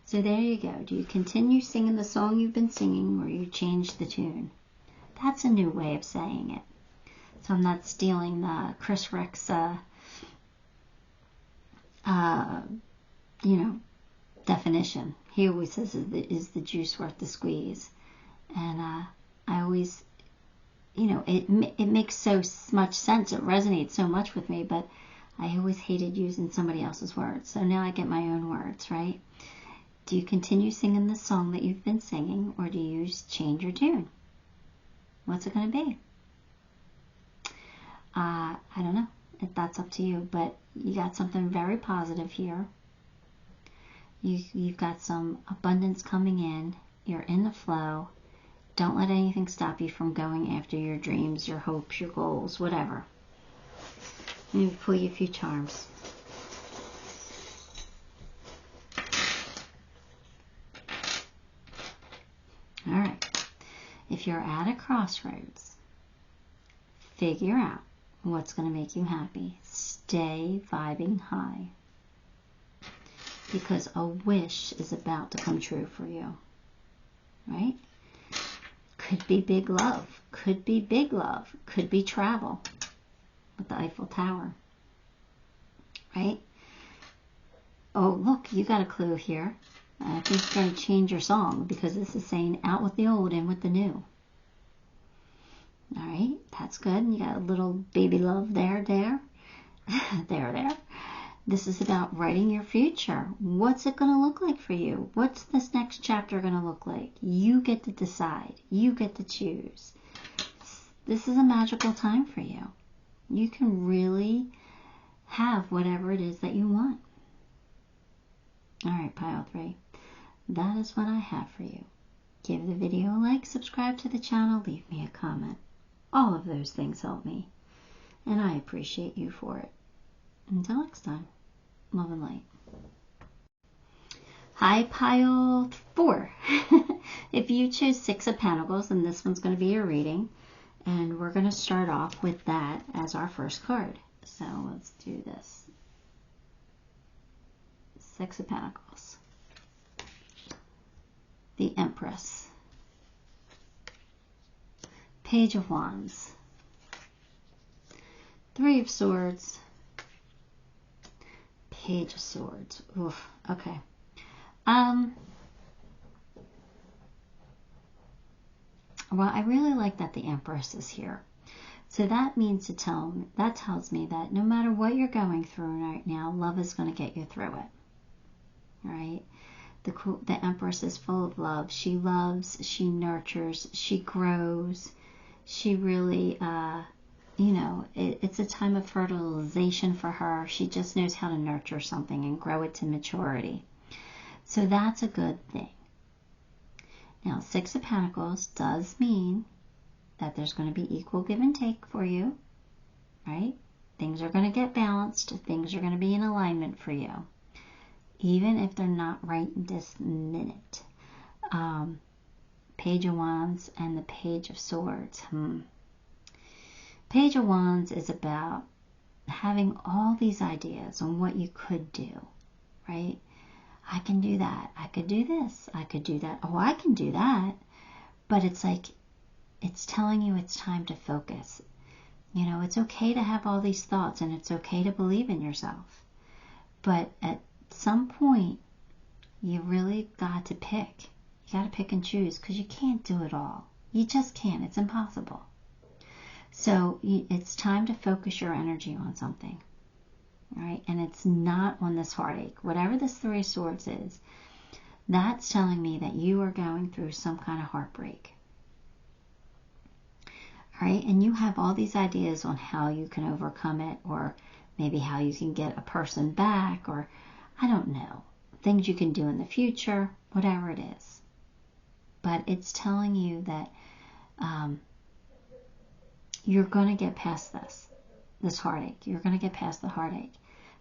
So there you go. Do you continue singing the song you've been singing, or you change the tune? That's a new way of saying it. So I'm not stealing the Chris Rick's, definition. He always says, is the juice worth the squeeze? And I always, it makes so much sense. It resonates so much with me, but I always hated using somebody else's words. So now I get my own words, right? Do you continue singing the song that you've been singing, or do you change your tune? What's it going to be? I don't know. That's up to you, but you got something very positive here. You've got some abundance coming in. You're in the flow. Don't let anything stop you from going after your dreams, your hopes, your goals, whatever. Let me pull you a few charms. All right. If you're at a crossroads, figure out what's going to make you happy. Stay vibing high, because a wish is about to come true for you, right? Could be big love, could be big love, could be travel with the Eiffel Tower, right? Oh, look, you got a clue here. I think you're going to change your song, because this is saying out with the old, in with the new. All right, that's good. You got a little baby love there. there. This is about writing your future. What's it going to look like for you? What's this next chapter going to look like? You get to decide. You get to choose. This is a magical time for you. You can really have whatever it is that you want. All right, Pile 3. That is what I have for you. Give the video a like, subscribe to the channel, leave me a comment. All of those things help me, and I appreciate you for it. Until next time, love and light. Hi, Pile 4. If you choose 6 of Pentacles, then this one's going to be your reading, and we're going to start off with that as our first card. So let's do this. 6 of Pentacles. The Empress. Page of Wands. 3 of Swords. Page of Swords. Oof, okay. Well, I really like that the Empress is here. So that means that tells me that no matter what you're going through right now, love is going to get you through it. Right? The Empress is full of love. She loves, she nurtures, she grows. She really, it's a time of fertilization for her. She just knows how to nurture something and grow it to maturity. So that's a good thing. Now, 6 of Pentacles does mean that there's going to be equal give and take for you, right? Things are going to get balanced. Things are going to be in alignment for you, even if they're not right this minute. Page of Wands and the Page of Swords. Page of Wands is about having all these ideas on what you could do, right? I can do that. I could do this. I could do that. Oh, I can do that. But it's like, it's telling you it's time to focus. It's okay to have all these thoughts, and it's okay to believe in yourself. But at some point, you really got to pick. You got to pick and choose, because you can't do it all. You just can't. It's impossible. So it's time to focus your energy on something. Right? And it's not on this heartache. Whatever this 3 of Swords is, that's telling me that you are going through some kind of heartbreak. right? And you have all these ideas on how you can overcome it, or maybe how you can get a person back, or I don't know, things you can do in the future, whatever it is. But it's telling you that you're going to get past this heartache. You're going to get past the heartache.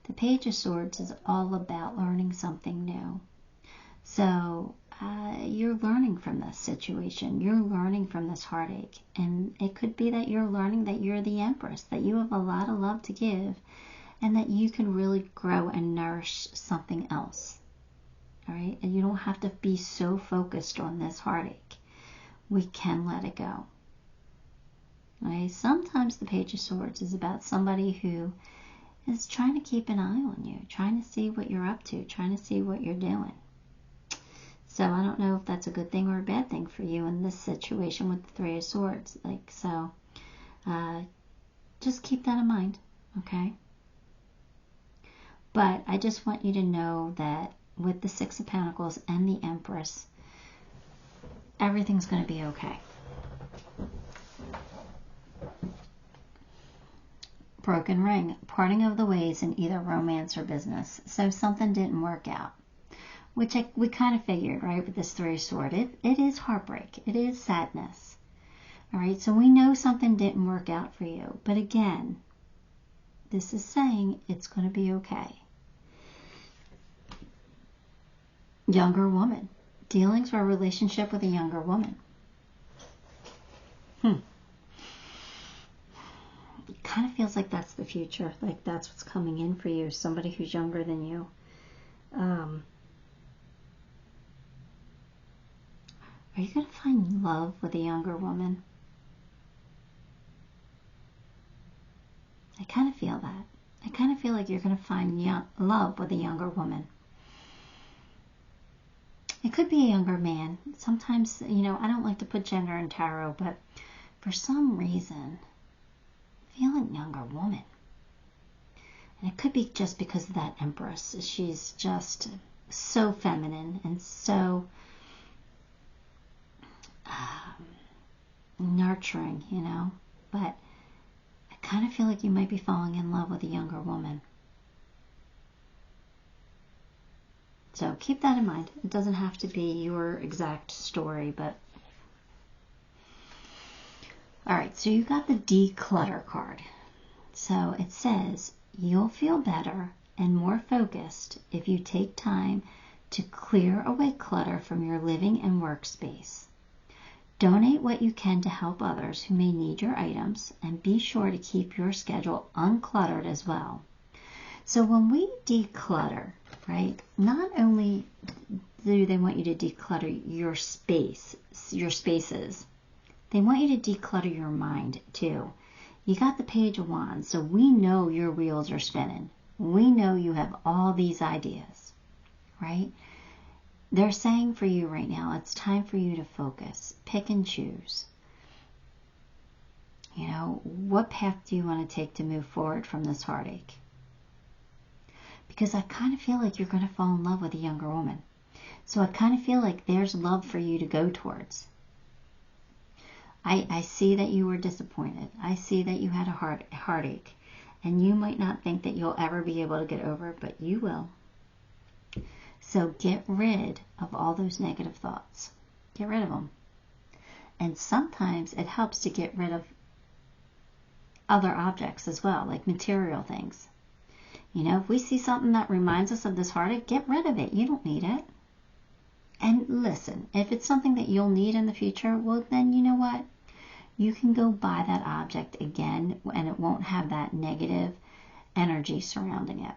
The Page of Swords is all about learning something new. So you're learning from this situation. You're learning from this heartache. And it could be that you're learning that you're the Empress, that you have a lot of love to give, and that you can really grow and nourish something else. All right? And you don't have to be so focused on this heartache. We can let it go. Okay? Sometimes the Page of Swords is about somebody who is trying to keep an eye on you, trying to see what you're up to, trying to see what you're doing. So I don't know if that's a good thing or a bad thing for you in this situation with the Three of Swords. Just keep that in mind, okay? But I just want you to know that with the Six of Pentacles and the Empress, everything's going to be okay. Broken ring, parting of the ways in either romance or business. So something didn't work out, which we kind of figured, right, with this Three of Swords. It is heartbreak. It is sadness. All right, so we know something didn't work out for you. But again, this is saying it's going to be okay. Younger woman. Dealings or a relationship with a younger woman. It kind of feels like that's the future. Like that's what's coming in for you. Somebody who's younger than you. Are you going to find love with a younger woman? I kind of feel that. I kind of feel like you're going to find love with a younger woman. It could be a younger man. Sometimes, you know, I don't like to put gender in tarot, but for some reason, I feel like younger woman. And it could be just because of that Empress. She's just so feminine and so nurturing, you know. But I kind of feel like you might be falling in love with a younger woman. So keep that in mind. It doesn't have to be your exact story, but... Alright, so you got the declutter card. So it says, you'll feel better and more focused if you take time to clear away clutter from your living and workspace. Donate what you can to help others who may need your items, and be sure to keep your schedule uncluttered as well. So when we declutter, right, not only do they want you to declutter your spaces, they want you to declutter your mind too. You got the Page of Wands, so we know your wheels are spinning. We know you have all these ideas, right? They're saying for you right now, it's time for you to focus, pick and choose. You know, what path do you want to take to move forward from this heartache? Because I kind of feel like you're going to fall in love with a younger woman. So I kind of feel like there's love for you to go towards. I see that you were disappointed. I see that you had a heartache. And you might not think that you'll ever be able to get over it, but you will. So get rid of all those negative thoughts. Get rid of them. And sometimes it helps to get rid of other objects as well, like material things. You know, if we see something that reminds us of this heartache, get rid of it. You don't need it. And listen, if it's something that you'll need in the future, well, then you know what? You can go buy that object again, and it won't have that negative energy surrounding it.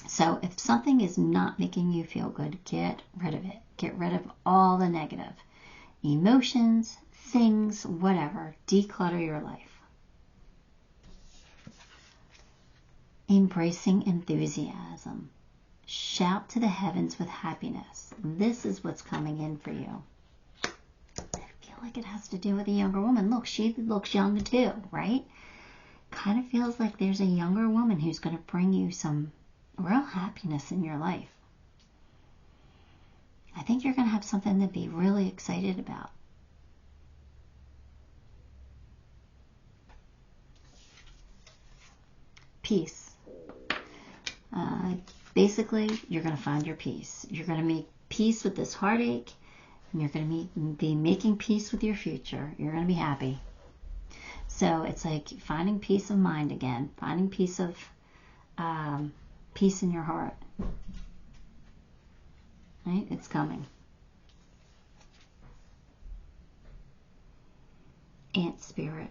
So if something is not making you feel good, get rid of it. Get rid of all the negative emotions, things, whatever. Declutter your life. Embracing enthusiasm. Shout to the heavens with happiness. This is what's coming in for you. I feel like it has to do with a younger woman. Look, she looks young too, right? Kind of feels like there's a younger woman who's going to bring you some real happiness in your life. I think you're going to have something to be really excited about. peace. Basically, you're going to find your peace. You're going to make peace with this heartache, and you're going to be making peace with your future. You're going to be happy. So it's like finding peace of mind again, finding peace of peace in your heart. Right? It's coming. Ant Spirit.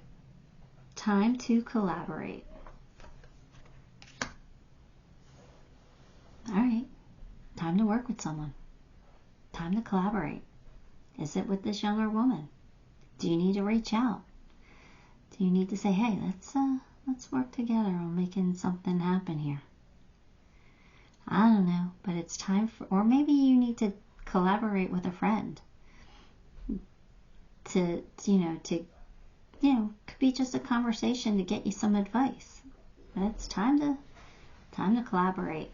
Time to collaborate. All right. Time to work with someone. Time to collaborate. Is it with this younger woman? Do you need to reach out? Do you need to say, hey, let's work together on making something happen here? I don't know, but it's time for, or maybe you need to collaborate with a friend to could be just a conversation to get you some advice. But it's time to collaborate.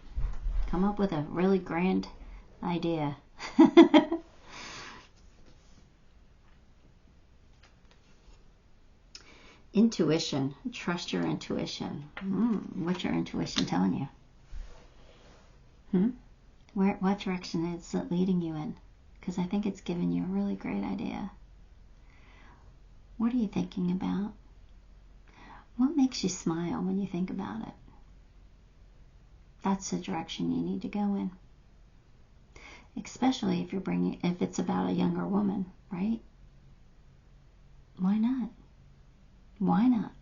Come up with a really grand idea. Intuition. Trust your intuition. What's your intuition telling you? What direction is it leading you in? Because I think it's giving you a really great idea. What are you thinking about? What makes you smile when you think about it? That's the direction you need to go in. Especially if it's about a younger woman, right? Why not? Why not?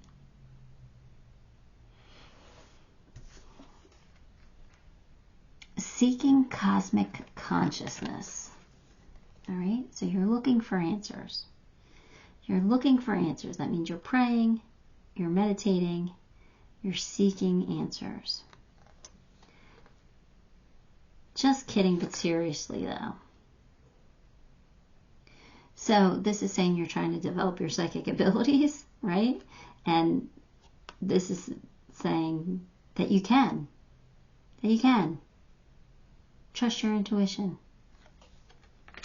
Seeking cosmic consciousness. All right, so you're looking for answers. You're looking for answers. That means you're praying, you're meditating, you're seeking answers. Just kidding, but seriously though. So this is saying you're trying to develop your psychic abilities, right? And this is saying that you can. That you can. Trust your intuition.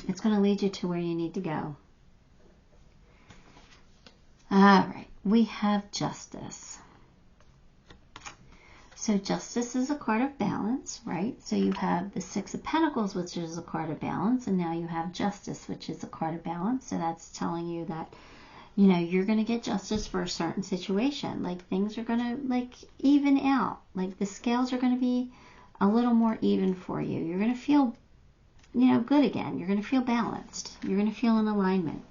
It's going to lead you to where you need to go. All right. We have Justice. So Justice is a card of balance, right? So you have the Six of Pentacles, which is a card of balance, and now you have Justice, which is a card of balance. So that's telling you that, you're going to get justice for a certain situation. Like things are going to even out. Like the scales are going to be a little more even for you. You're going to feel, good again. You're going to feel balanced. You're going to feel in alignment.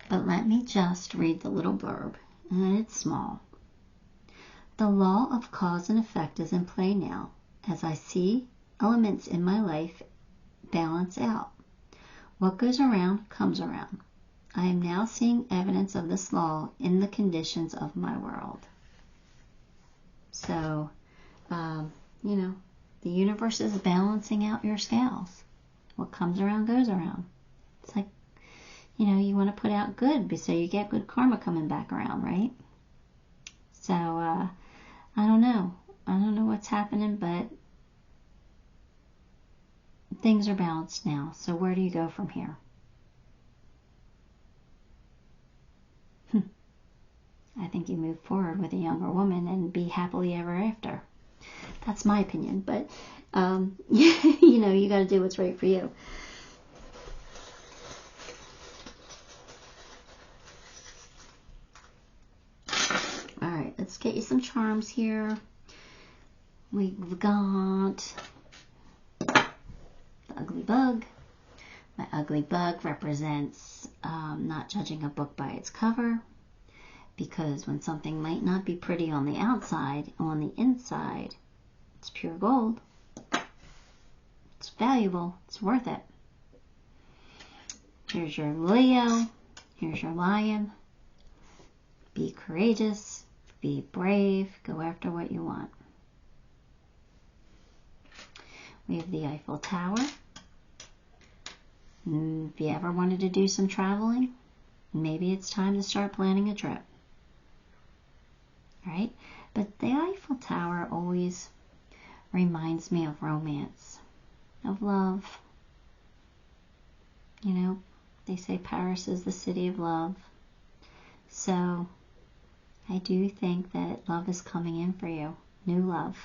But let me just read the little blurb, and it's small. The law of cause and effect is in play now, as I see elements in my life balance out. What goes around comes around. I am now seeing evidence of this law in the conditions of my world. So, the universe is balancing out your scales. What comes around goes around. It's like, you want to put out good so you get good karma coming back around, right? So, I don't know. I don't know what's happening, but things are balanced now. So where do you go from here? I think you move forward with a younger woman and be happily ever after. That's my opinion, but, you got to do what's right for you. All right, let's get you some charms here. We've got the ugly bug. My ugly bug represents not judging a book by its cover, because when something might not be pretty on the outside, on the inside, it's pure gold. It's valuable. It's worth it. Here's your Leo. Here's your Lion. Be courageous. Be brave. Go after what you want. We have the Eiffel Tower. If you ever wanted to do some traveling, maybe it's time to start planning a trip. Right? But the Eiffel Tower always reminds me of romance, of love. They say Paris is the city of love. So I do think that love is coming in for you. New love.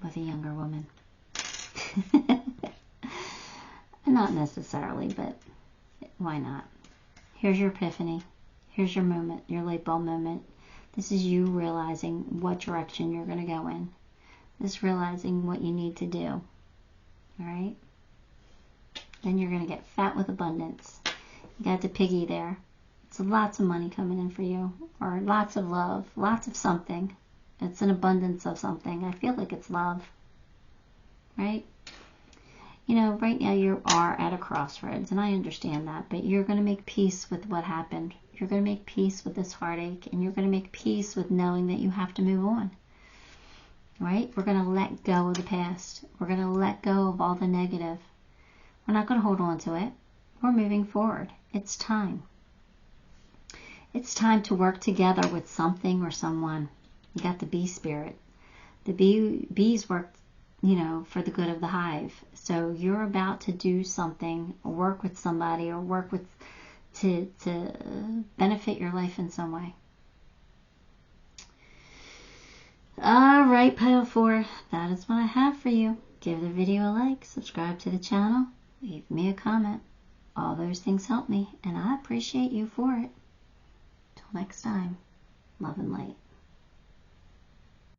With a younger woman. Not necessarily, but why not? Here's your epiphany. Here's your moment, your light bulb moment. This is you realizing what direction you're going to go in. This realizing what you need to do. Alright? Then you're going to get fat with abundance. You got the piggy there. It's lots of money coming in for you. Or lots of love. Lots of something. It's an abundance of something. I feel like it's love. Right? You know, right now you are at a crossroads, and I understand that, but you're going to make peace with what happened. You're going to make peace with this heartache, and you're going to make peace with knowing that you have to move on. Right? We're going to let go of the past. We're going to let go of all the negative. We're not going to hold on to it. We're moving forward. It's time. It's time to work together with something or someone. You got the bee spirit. The bees work, you know, for the good of the hive. So you're about to do something, or work with somebody, or work with to benefit your life in some way. Alright, pile 4, that is what I have for you. Give the video a like, subscribe to the channel, leave me a comment. All those things help me, and I appreciate you for it. Till next time, love and light.